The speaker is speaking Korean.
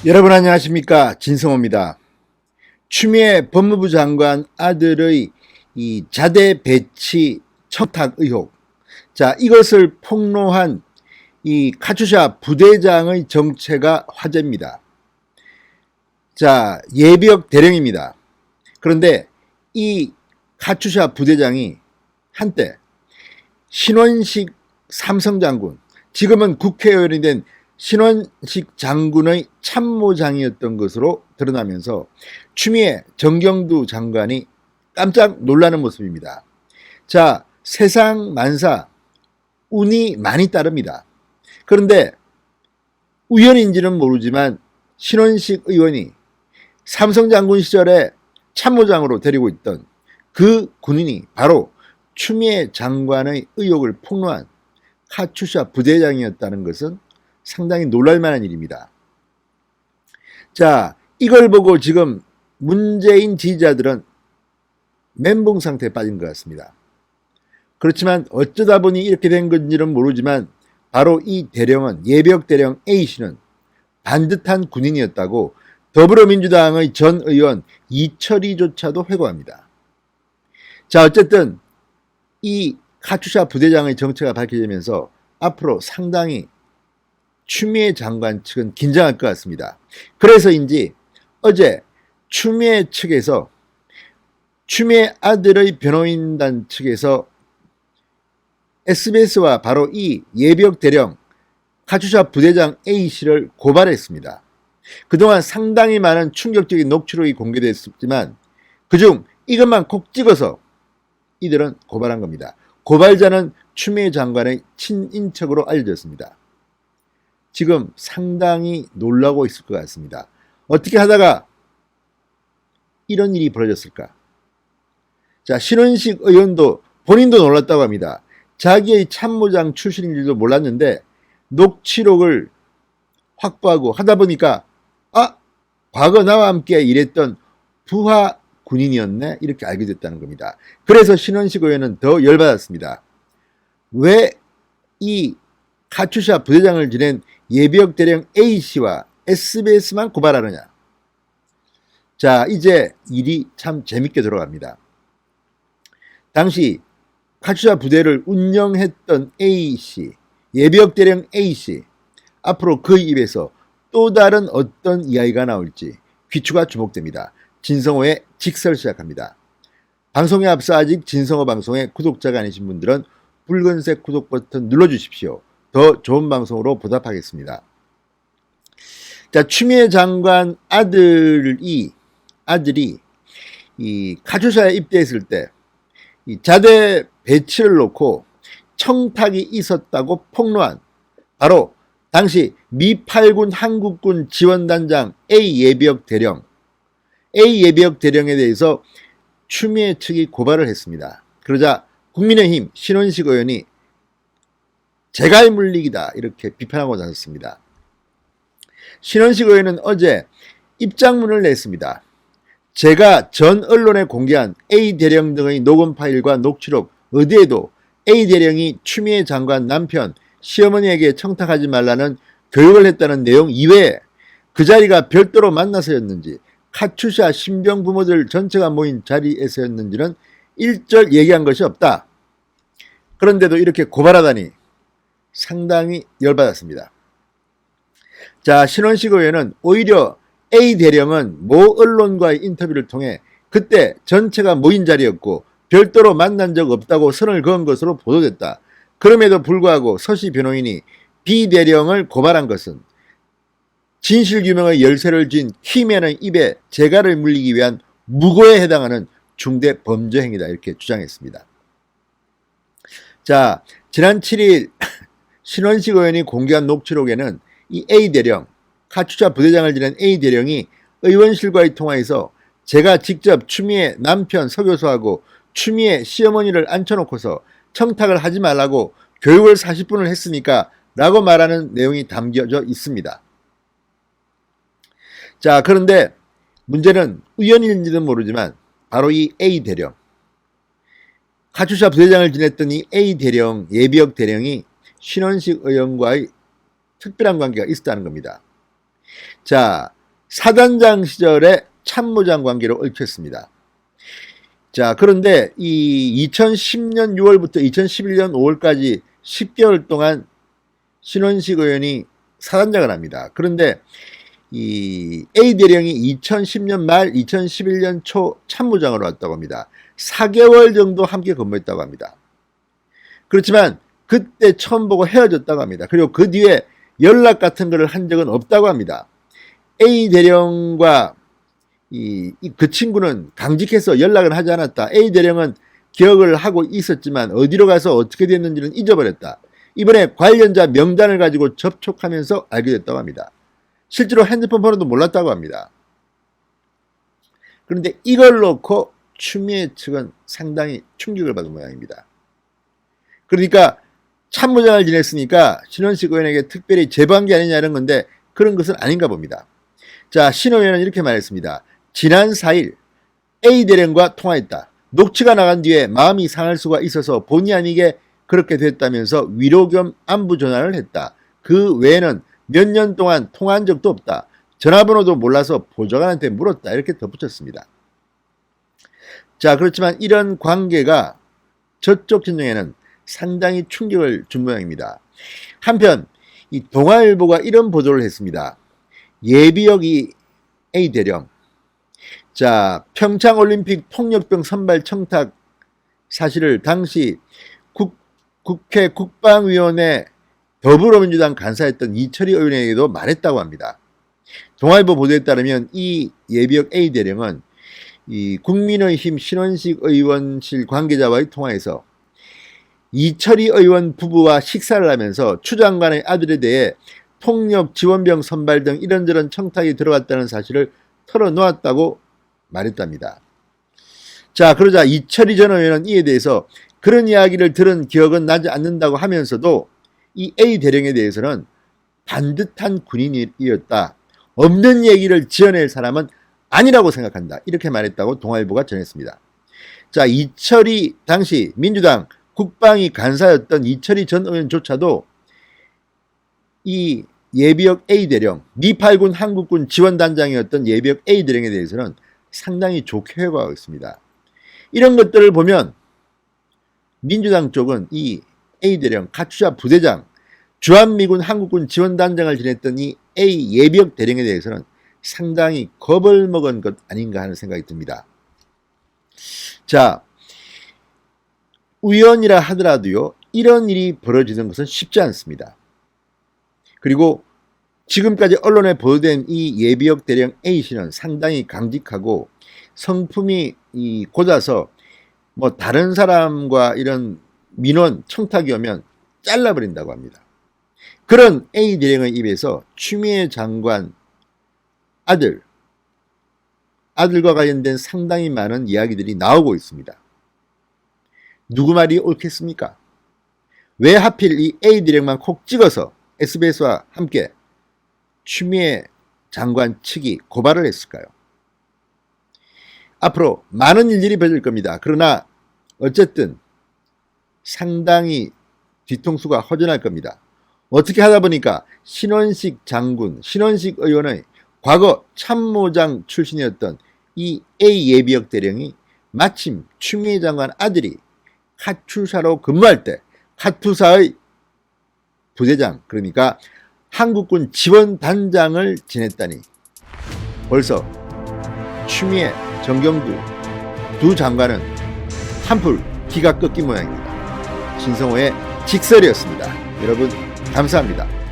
여러분 안녕하십니까, 진성호입니다. 추미애 법무부 장관 아들의 이 자대 배치 청탁 의혹, 자, 이것을 폭로한 이 카투샤 부대장의 정체가 화제입니다. 자, 예비역 대령입니다. 그런데 이 카투샤 부대장이 한때 신원식 삼성장군, 지금은 국회의원이 된 신원식 장군의 참모장이었던 것으로 드러나면서 추미애 정경두 장관이 깜짝 놀라는 모습입니다. 자, 세상 만사 운이 많이 따릅니다. 그런데 우연인지는 모르지만 신원식 의원이 삼성장군 시절에 참모장으로 데리고 있던 그 군인이 바로 추미애 장관의 의혹을 폭로한 카투샤 부대장이었다는 것은 상당히 놀랄만한 일입니다. 자, 이걸 보고 지금 문재인 지지자들은 멘붕 상태에 빠진 것 같습니다. 그렇지만 어쩌다 보니 이렇게 된 건지는 모르지만 바로 이 대령은, 예비역 대령 A씨는 반듯한 군인이었다고 더불어민주당의 전 의원 이철희조차도 회고합니다. 자, 어쨌든 이 카투샤 부대장의 정체가 밝혀지면서 앞으로 상당히 추미애 장관 측은 긴장할 것 같습니다. 그래서인지 어제 추미애 측에서, 추미애 아들의 변호인단 측에서 SBS와 바로 이 예비역 대령 카투샤 부대장 A씨를 고발했습니다. 그동안 상당히 많은 충격적인 녹취록이 공개됐지만 그중 이것만 콕 찍어서 이들은 고발한 겁니다. 고발자는 추미애 장관의 친인척으로 알려졌습니다. 지금 상당히 놀라고 있을 것 같습니다. 어떻게 하다가 이런 일이 벌어졌을까? 자, 신원식 의원도 본인도 놀랐다고 합니다. 자기의 참모장 출신인 줄도 몰랐는데 녹취록을 확보하고 하다 보니까 과거 나와 함께 일했던 부하 군인이었네, 이렇게 알게 됐다는 겁니다. 그래서 신원식 의원은 더 열받았습니다. 왜 이 카투샤 부대장을 지낸 예비역 대령 A씨와 SBS만 고발하느냐. 자, 이제 일이 참 재밌게 돌아갑니다. 당시 카투샤 부대를 운영했던 A씨, 예비역 대령 A씨, 앞으로 그 입에서 또 다른 어떤 이야기가 나올지 귀추가 주목됩니다. 진성호의 직설 시작합니다. 방송에 앞서 아직 진성호 방송의 구독자가 아니신 분들은 붉은색 구독 버튼 눌러주십시오. 더 좋은 방송으로 보답하겠습니다. 자, 추미애 장관 아들이 이 카투샤에 입대했을 때 이 자대 배치를 놓고 청탁이 있었다고 폭로한 바로 당시 미 8군 한국군 지원단장 A 예비역 대령에 대해서 추미애 측이 고발을 했습니다. 그러자 국민의힘 신원식 의원이 재갈 물리기다, 이렇게 비판하고 나섰습니다. 신원식 의원은 어제 입장문을 냈습니다. 제가 전 언론에 공개한 A 대령 등의 녹음 파일과 녹취록 어디에도 A 대령이 추미애 장관 남편, 시어머니에게 청탁하지 말라는 교육을 했다는 내용 이외에 그 자리가 별도로 만나서였는지 카투샤 신병 부모들 전체가 모인 자리에서였는지는 일절 얘기한 것이 없다. 그런데도 이렇게 고발하다니 상당히 열받았습니다. 자, 신원식 의원은 오히려 A 대령은 모 언론과의 인터뷰를 통해 그때 전체가 모인 자리였고 별도로 만난 적 없다고 선을 그은 것으로 보도됐다. 그럼에도 불구하고 서씨 변호인이 B 대령을 고발한 것은 진실규명의 열쇠를 쥔 키맨의 입에 재갈을 물리기 위한 무고에 해당하는 중대 범죄 행위다, 이렇게 주장했습니다. 자, 지난 7일 신원식 의원이 공개한 녹취록에는 이 A 대령, 카투샤 부대장을 지낸 A 대령이 의원실과의 통화에서 제가 직접 추미애 남편 서 교수하고 추미애 시어머니를 앉혀놓고서 청탁을 하지 말라고 교육을 40분을 했으니까 라고 말하는 내용이 담겨져 있습니다. 자, 그런데 문제는 우연인지는 모르지만 바로 이 A 대령, 카투샤 부대장을 지냈던 이 A 대령, 예비역 대령이 신원식 의원과의 특별한 관계가 있었다는 겁니다. 자, 사단장 시절에 참모장 관계로 얽혔습니다. 자, 그런데 이 2010년 6월부터 2011년 5월까지 10개월 동안 신원식 의원이 사단장을 합니다. 그런데 이 A 대령이 2010년 말 2011년 초 참모장으로 왔다고 합니다. 4개월 정도 함께 근무했다고 합니다. 그렇지만 그때 처음 보고 헤어졌다고 합니다. 그리고 그 뒤에 연락 같은 것을 한 적은 없다고 합니다. A 대령과 그 친구는 강직해서 연락을 하지 않았다. A 대령은 기억을 하고 있었지만 어디로 가서 어떻게 됐는지는 잊어버렸다. 이번에 관련자 명단을 가지고 접촉하면서 알게 됐다고 합니다. 실제로 핸드폰 번호도 몰랐다고 합니다. 그런데 이걸 놓고 추미애 측은 상당히 충격을 받은 모양입니다. 그러니까 참모장을 지냈으니까 신원식 의원에게 특별히 제보한 게 아니냐 이런 건데 그런 것은 아닌가 봅니다. 자, 신 의원은 이렇게 말했습니다. 지난 4일 A 대령과 통화했다. 녹취가 나간 뒤에 마음이 상할 수가 있어서 본의 아니게 그렇게 됐다면서 위로 겸 안부 전화를 했다. 그 외에는 몇 년 동안 통화한 적도 없다. 전화번호도 몰라서 보좌관한테 물었다. 이렇게 덧붙였습니다. 자, 그렇지만 이런 관계가 저쪽 진영에는 상당히 충격을 준 모양입니다. 한편 이 동아일보가 이런 보도를 했습니다. 예비역이 A 대령, 자, 평창올림픽 폭력병 선발 청탁 사실을 당시 국회 국방위원회 더불어민주당 간사였던 이철희 의원에게도 말했다고 합니다. 동아일보 보도에 따르면 이 예비역 A 대령은 이 국민의힘 신원식 의원실 관계자와의 통화에서 이철희 의원 부부와 식사를 하면서 추 장관의 아들에 대해 폭력 지원병 선발 등 이런저런 청탁이 들어갔다는 사실을 털어놓았다고 말했답니다. 자, 그러자 이철희 전 의원은 이에 대해서 그런 이야기를 들은 기억은 나지 않는다고 하면서도 이 A 대령에 대해서는 반듯한 군인이었다. 없는 얘기를 지어낼 사람은 아니라고 생각한다. 이렇게 말했다고 동아일보가 전했습니다. 자, 이철희 당시 민주당 국방위 간사였던 이철희 전 의원조차도 이 예비역 A 대령, 미8군 한국군 지원단장이었던 예비역 A 대령에 대해서는 상당히 좋게 회고하고 있습니다. 이런 것들을 보면 민주당 쪽은 이 A 대령, 카투샤 부대장, 주한미군 한국군 지원단장을 지냈던 이 A 예비역 대령에 대해서는 상당히 겁을 먹은 것 아닌가 하는 생각이 듭니다. 자, 우연이라 하더라도요, 이런 일이 벌어지는 것은 쉽지 않습니다. 그리고 지금까지 언론에 보도된 이 예비역 대령 A씨는 상당히 강직하고 성품이 고자서 뭐 다른 사람과 이런 민원 청탁이 오면 잘라버린다고 합니다. 그런 A 대령의 입에서 추미애 장관 아들과 관련된 상당히 많은 이야기들이 나오고 있습니다. 누구 말이 옳겠습니까? 왜 하필 이 A 대령만 콕 찍어서 SBS와 함께 추미애 장관 측이 고발을 했을까요? 앞으로 많은 일들이 벌어질 겁니다. 그러나 어쨌든 상당히 뒤통수가 허전할 겁니다. 어떻게 하다 보니까 신원식 장군, 신원식 의원의 과거 참모장 출신이었던 이 A 예비역 대령이 마침 추미애 장관 아들이 카투사로 근무할 때 카투사의 부대장, 그러니까 한국군 지원단장을 지냈다니 벌써 추미애, 정경두 두 장관은 한풀 기가 꺾인 모양입니다. 신성호의 직설이었습니다. 여러분 감사합니다.